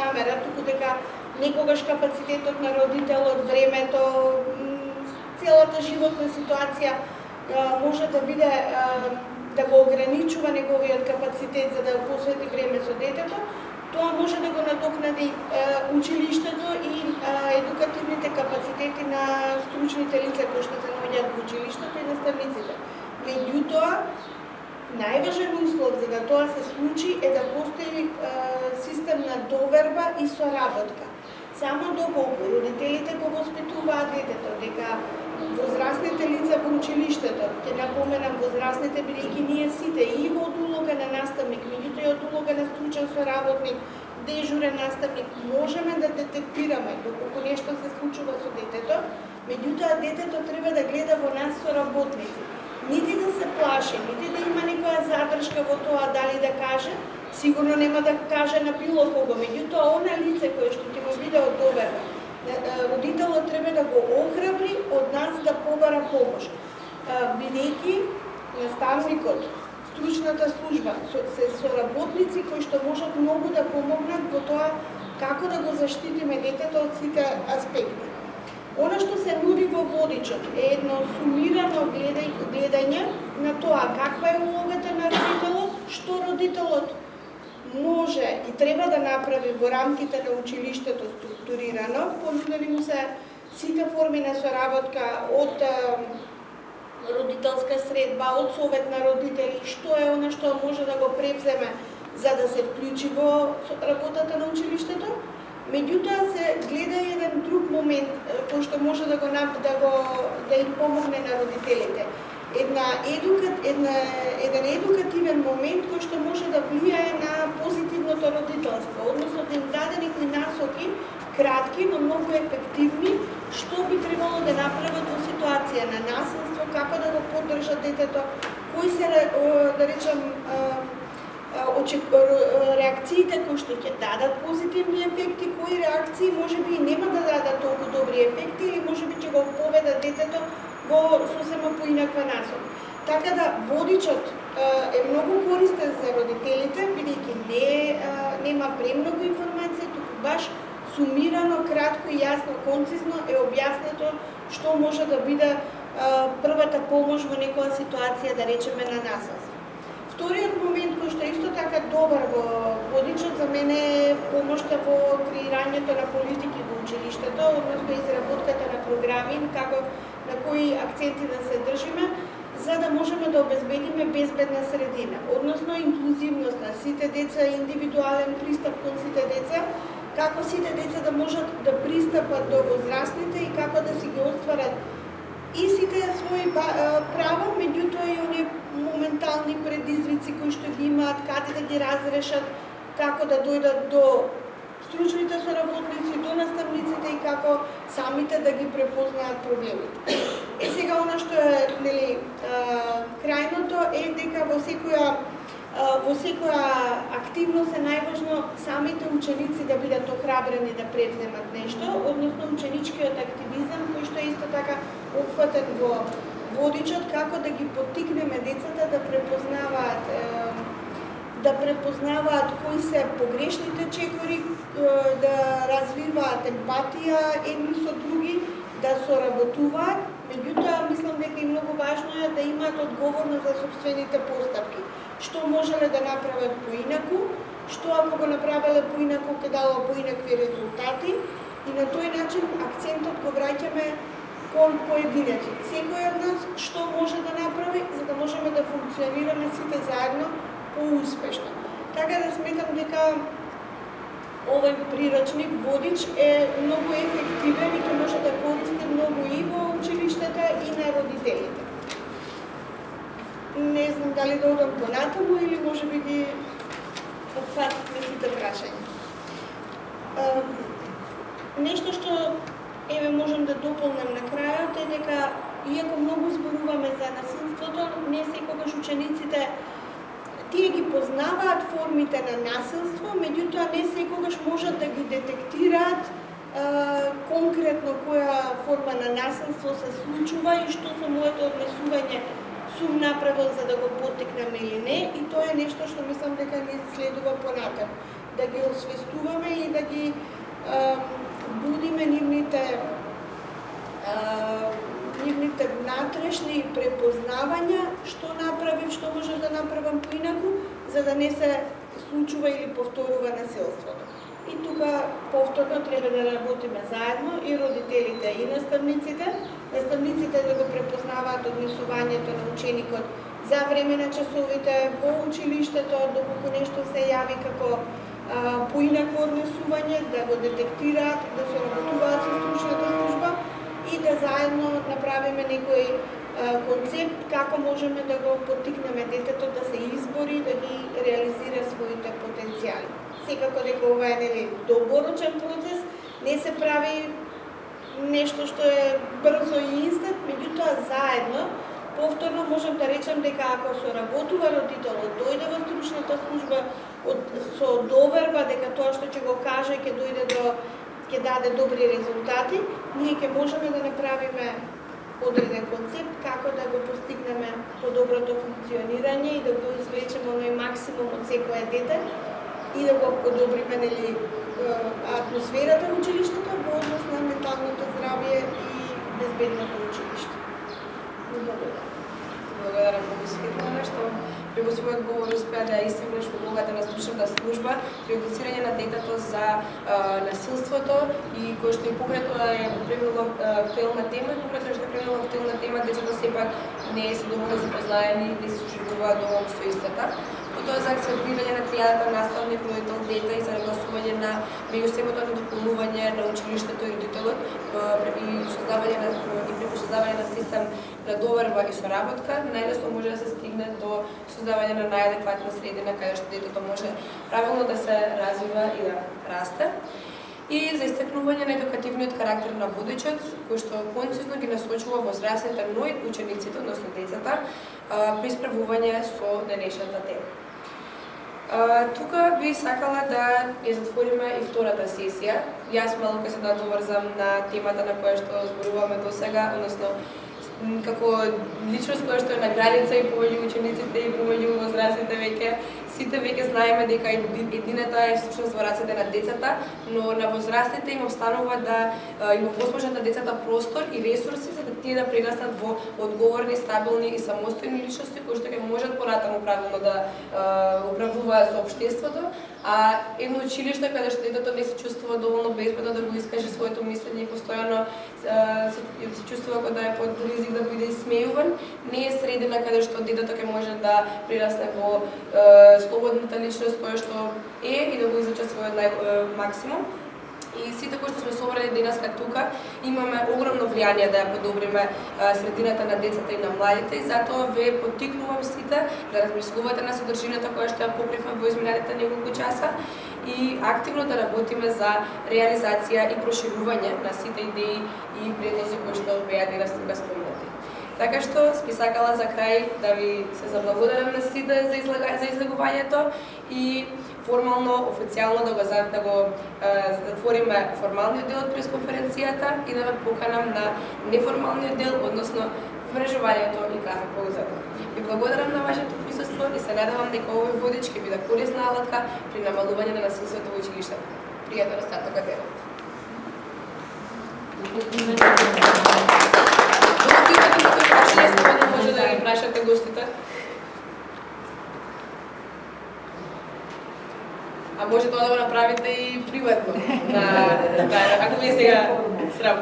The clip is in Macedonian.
намера, туку дека некогаш капацитетот на родителот, времето, целата животна ситуација може да биде да го ограничува неговиот капацитет за да посвети време со детето. Тоа може да го надокнади училиштето и едукативните капацитети на стручните лица кои што се наоѓаат во училиштето и наставниците. Меѓутоа, најважен услов за да тоа се случи е да постои систем на доверба и соработка. Само доколку родителите го воспитуваат детето дека возрастните лица во училиштето, ќе напоменам возрастните бидејќи ние сите и од улога на наставник, меѓутоа и од улога на стручен соработник, дежурен наставник, можеме да детектираме доколку нешто се случува со детето, меѓутоа детето треба да гледа во нас соработници. Нити да се плаши, нити да има некоја задршка во тоа дали да каже, сигурно нема да каже на било кого, меѓутоа она лице кое што ќе му биде од доверба, родителот треба да го охрабри од нас да побара помош. Бидејќи наставникот, стручната служба се соработници кои што можат многу да помогнат во тоа како да го заштитиме детето од сите аспекти. Она што се нуди во водичот е едно сумирано гледање на тоа каква е улогата на родителот, што родителот може и треба да направи во рамките на училиштето структурирано, понудени му се сите форми на соработка од родителска средба, од совет на родители, што е она што може да го превземе за да се вклучи во работата на училиштето. Меѓутоа се гледа еден друг момент кој што може да им помогне на родителите. Еден едукативен момент кој што може да влијае на позитивното родителство, односно да им даде некои насоки, кратки, но многу ефективни, што би требало да направат во ситуација на насилство, како да го поддржат детето, кои се, да речем, реакциите кои што ќе дадат позитивни ефекти, кои реакции можеби и нема да дадат толку добри ефекти или можеби ќе го поведат детето во сосема поинаква насока. Така да водичот е многу користен за родителите, бидејќи нема премногу информација, туку баш сумирано, кратко и јасно, концизно е објаснето што може да биде првата помош во некоја ситуација, да речеме, на насилство. Вториот момент кој што е исто така добар во водичот за мене е помошта во креирањето на политики во училиштето, односно изработката на програми, како на кои акценти да се држиме, за да можеме да обезбедиме безбедна средина, односно инклузивност на сите деца, индивидуален пристап кон сите деца, како сите деца да можат да пристапат до возрастните и како да си ги остварат и сите своји права, меѓутоа и оние моментални предизвици кои што ги имаат, каде да ги разрешат, како да дојдат до стручните соработници, до наставниците и како самите да ги препознаат проблемите. Сега она што е крајното е дека во секоја активност е најважно самите ученици да бидат охрабрени да превземат нешто, односно ученичкиот активизам кој што е исто така опфатен во водичот, како да ги поттикнеме децата да препознаваат кои се погрешните чекори, да развиваат емпатија едни со други, да соработуваат. Меѓутоа, мислам дека и многу важно е да имаат одговорност за собствените постапки. Што можеле да направат поинаку, што ако го направеле поинаку ќе дало поинакви резултати и на тој начин акцентот го враќаме кон поединецот. Секој од нас што може да направи за да можеме да функционираме сите заедно поуспешно. Така да сметам дека овој приручник водич е многу ефективен и ќе може да користи многу и во училиштата и на родителите. Не знам дали да одам понатаму или може би ги опфатиме сите прашања. Нешто што можам да дополнам на крајот е дека иако многу зборуваме за насилството, не секогаш учениците тие ги познаваат формите на насилство, меѓутоа не секогаш можат да ги детектираат конкретно која форма на насилство се случува и што со моето однесување сум направил за да го поттикнам или не, и тоа е нешто што мислам дека не следува понатаму. да ги освестуваме и да ги будиме нивните внатрешни препознавања, што направив, што можам да направам поинаку, за да не се случува или повторува насилството. И тука повторно треба да работиме заедно и родителите и наставниците. Наставниците да го препознаваат однесувањето на ученикот за време на часовите во училиштето, доколку нешто се јави како поинакво однесување, да го детектираат, да соработуваат со стручната служба и да заедно направиме некој концепт како можеме да го поттикнеме детето да се избори, да ги реализира своите потенцијали. Секако дека ова е долгорочен процес, не се прави нешто што е брзо и инстант, меѓутоа заедно, повторно можам да речам дека ако соработува родителот, дојде во стручната служба со доверба дека тоа што ќе го каже ќе даде добри резултати, ние ќе можеме да направиме одреден концепт како да го постигнеме подоброто функционирање и да го извлечеме оној максимум од секое дете и да го подобриме атмосферата во училиштето во однос на менталното здравје и безбедното училиште. Благодарам многу Светлана што при го својот говор успеа да истакнеш улогата на стручната служба при едуцирање на детето за насилството и кој што и покрај тоа е премногу актуелна тема, и покрај тоа што е премногу актуелна тема, децата сепак не се доволно запознаени, не се сушегуваат доволно со истата. Тоа за акцентирање на тријадата наставник, родител, дете и за нагласување на меѓусебното надополнување на училиштето и родителот и преку создавање на систем на доверба и соработка, најлесно може да се стигне до создавање на најадекватна средина каде што детето може правилно да се развива и да расте. И за истакнување на едукативниот карактер на водечот, кој што концизно ги насочува возрастните, но и учениците, односно децата, при исправување со денешната тема. Тука би сакала да ја затвориме и втората сесија. Јас малку се да доврзам на темата на која што зборуваме досега, односно како личност која што е на граница и помеѓу учениците и помеѓу возрастните веќе. Сите веќе знаеме дека едината е всушност во рацете на децата, но на возрастните им останува да им возможат на децата простор и ресурси за да тие да прерастат во одговорни, стабилни и самостојни личности кои што ќе можат понатаму правилно да управуваат со општеството, а едно училиште каде што детето не се чувствува доволно безбедно да го искаже своето мислење и постојано се чувствува како да е под ризик да биде исмејуван, не е средина каде што детето ќе може да прирасне во слободната личност која што е и да го излече својот максимум. И сите кои што сме собрани денеска тука имаме огромно влијание да ја подобриме средината на децата и на младите и затоа ве поттикнувам сите да размислувате на содржината која што ја покривме во изминатите неколку часа и активно да работиме за реализација и проширување на сите идеи и предлози кои што беа денес тука спомнати. Така што би сакала за крај да ви се заблагодарам на сите за излагувањето и формално, официјално да го затвориме формалниот дел од пресконференцијата и да ве поканам на неформалниот дел, односно вмрежувањето и кафе паузата. Ви благодарам на вашето присуство и се надевам дека овој водич ќе биде корисна алатка при намалување на насилството во училиштето. Пријатен остаток од денот. Може да ги прашате гостите. А може тоа да го направите и приватно. Ако ви е сега срам.